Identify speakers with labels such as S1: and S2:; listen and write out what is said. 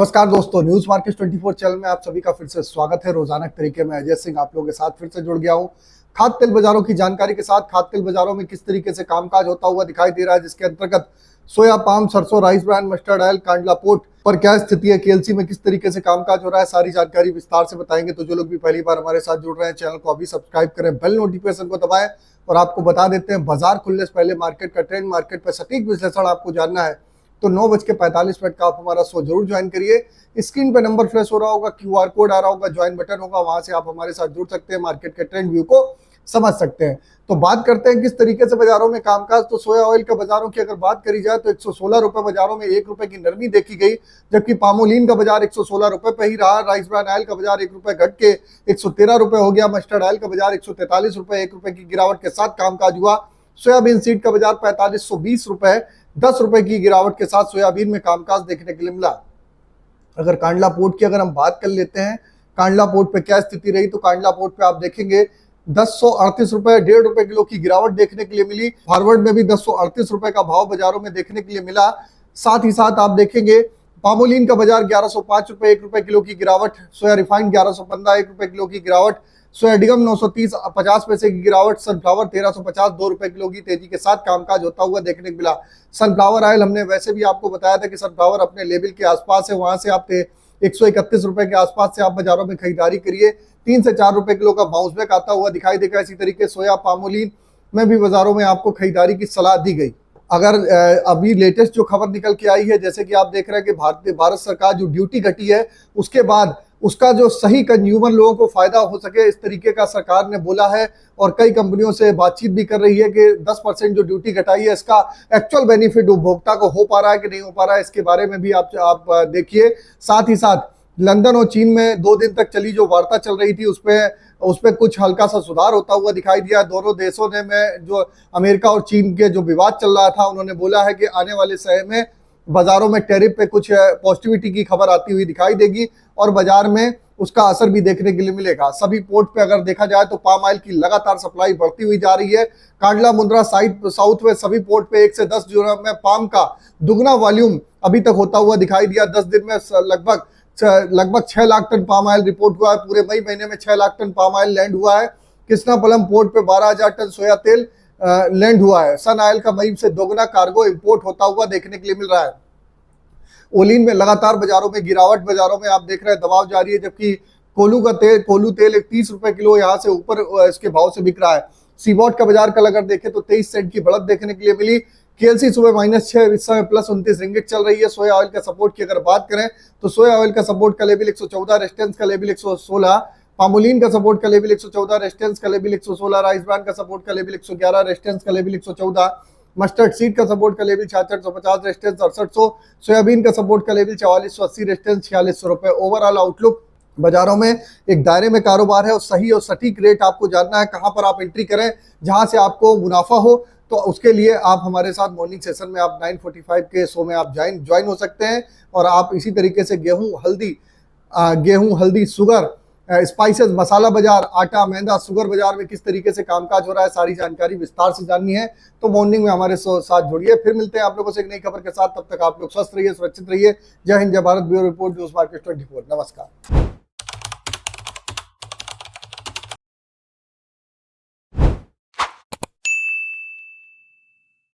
S1: नमस्कार दोस्तों, news market 24 channel में आप सभी का फिर से स्वागत है। रोजाना के तरीके में अजय सिंह आप लोगों के साथ फिर से जुड़ गया हूं खाद्य तेल बाजारों की जानकारी के साथ। खाद्य तेल बाजारों में किस तरीके से कामकाज होता हुआ दिखाई दे रहा है, जिसके अंतर्गत सोया, पाम, सरसों, rice brand, mustard oil, Kandla port पर क्या स्थिति है, केएलसी में किस तरीके से कामकाज हो रहा है, सारी जानकारी विस्तार से बताएंगे। तो जो लोग भी पहली बार हमारे साथ जुड़ रहे हैं, चैनल को अभी सब्सक्राइब करें, बेल नोटिफिकेशन को दबाएं। और आपको बता देते हैं, बाजार खुलने से पहले मार्केट का ट्रेंड, मार्केट पर सटीक विश्लेषण आपको जानना है तो 9:45 का आप हमारा शो जरूर ज्वाइन करिए। स्क्रीन पे नंबर फ्लैश हो रहा होगा, क्यूआर कोड आ रहा होगा, ज्वाइन बटन होगा, वहां से आप हमारे साथ जुड़ सकते हैं, मार्केट के ट्रेंड व्यू को समझ सकते हैं। तो बात करते हैं किस तरीके से बाजारों में कामकाज। तो सोया ऑयल का बाजारों की अगर बात करी जाए तो 116 रुपए बाजारों में 1 रुपए की नरमी देखी गई, जबकि पामोलिन का बाजार 116 रुपए पे ही रहा। राइस ब्रांड ऑयल का बाजार 1 रुपए घट के 113 रुपए हो गया। मस्टर्ड ऑयल का बाजार 143 रुपए, 1 रुपए की गिरावट के साथ कामकाज हुआ। सोयाबीन सीड का बाजार 4520 रुपए, 10 रुपए की गिरावट के साथ सोयाबीन में कामकाज देखने के लिए मिला। अगर कांडला पोर्ट की अगर हम बात कर लेते हैं, कांडला पोर्ट पे क्या स्थिति रही, तो कांडला पोर्ट पे आप देखेंगे 1038 रुपए, 1.5 रुपए किलो की गिरावट देखने के लिए मिली। फॉरवर्ड में भी 1038 रुपए का भाव बाजारों में देखने के लिए मिला। साथ ही साथ आप देखेंगे पामोलिन का बाजार 1105 रुपए, 1 रुपए किलो की गिरावट। सोया रिफाइंड 1115, 1 रुपए किलो की गिरावट। सोया डिगम 930, 50 पैसे की गिरावट। सनफ्लावर 1350, 2 रुपए किलो की तेजी के साथ कामकाज होता हुआ देखने को मिला। सनफ्लावर ऑयल हमने वैसे भी आपको बताया था कि सनफ्लावर अपने लेवल के आसपास है, वहां से आप 131 रुपए के आसपास से आप बाजारों में खरीदारी करिए। 3 से 4 रुपए किलो का बाउंस बैक आता हुआ दिखाई देगा। इसी तरीके सोया, पामोलिन में भी बाजारों में आपको खरीदारी की सलाह दी गई। अगर अभी लेटेस्ट जो खबर निकल के आई है, जैसे कि आप देख रहे हैं कि भारत सरकार जो ड्यूटी घटी है, उसके बाद उसका जो सही कंज्यूमर लोगों को फायदा हो सके, इस तरीके का सरकार ने बोला है। और कई कंपनियों से बातचीत भी कर रही है कि 10% जो ड्यूटी घटाई है, इसका एक्चुअल बेनिफिट उपभोक्ता को हो पा रहा है कि नहीं हो पा रहा है, इसके बारे में भी आप देखिए। साथ ही साथ लंदन और चीन में 2 दिन तक चली जो वार्ता चल रही थी, उसपे कुछ हल्का सा सुधार होता हुआ दिखाई दिया। दोनों देशों ने में जो अमेरिका और चीन के जो विवाद चल रहा था, उन्होंने बोला है कि आने वाले समय में बाजारों में टैरिफ पे कुछ पॉजिटिविटी की खबर आती हुई दिखाई देगी और बाजार में उसका असर भी देखने के लिए मिलेगा। सभी पोर्ट पे अगर देखा जाए तो पाम ऑयल की लगातार सप्लाई बढ़ती हुई जा रही है। कांडला, मुंद्रा, साउथ में सभी पोर्ट पे 1 से 10 जून में पाम का दुगना वॉल्यूम अभी तक होता हुआ दिखाई दिया। 10 दिन में लगभग 6 lakh ton palm oil report हुआ है। पूरे मई महीने में 6 lakh ton palm oil land हुआ है। कृष्णापलम पोर्ट पे 12,000 टन सोया तेल लैंड हुआ है। सन ऑयल का मई से दोगुना कार्गो इंपोर्ट होता हुआ देखने के लिए मिल रहा है। ओलिन में लगातार बाजारों में गिरावट, बाजारों में आप देख रहे हैं दबाव जारी है, जबकि कोलू तेल 30 रुपए किलो यहाँ से ऊपर इसके भाव से बिक रहा है। सीबॉट का बाजार कल अगर देखें तो 23 सेंट की बढ़त देखने के लिए मिली। केएलसी सुबह -6, इस समय +29 रिंगिट चल रही है। सोया ऑयल का सपोर्ट की अगर बात करें तो सोया ऑयल का सपोर्ट का लेवल 114, रेजिस्टेंस का लेवल 116। पामोलिन का सपोर्ट का लेवल 114, रेजिस्टेंस का लेवल 116। राइस ब्रांड का सपोर्ट का लेवल 111, रेजिस्टेंस का लेवल 114। मस्टर्ड सीड का सपोर्ट का लेवल 6650, रेजिस्टेंस 6800। सोयाबीन का सपोर्ट का लेवल 4480, रेजिस्टेंस 4600 रुपए। ओवरऑल आउटलुक बाजारों में एक दायरे में कारोबार है और सही और सटीक रेट आपको जानना है, कहां पर आप एंट्री करें जहां से आपको मुनाफा हो। तो उसके लिए आप हमारे साथ मॉर्निंग सेशन में आप 9:45 के शो में आप ज्वाइन हो सकते हैं। और आप इसी तरीके से गेहूं, हल्दी, शुगर, स्पाइसेस, मसाला बाजार, आटा, मैदा, शुगर बाजार में किस तरीके से कामकाज हो रहा है, सारी जानकारी विस्तार से जाननी है तो मॉर्निंग में हमारे साथ जुड़िए। फिर मिलते हैं आप लोगों से एक नई खबर के साथ। तब तक आप लोग स्वस्थ रहिए, सुरक्षित रहिए। जय हिंद, जय Bharat. Bureau report, news market 24। नमस्कार।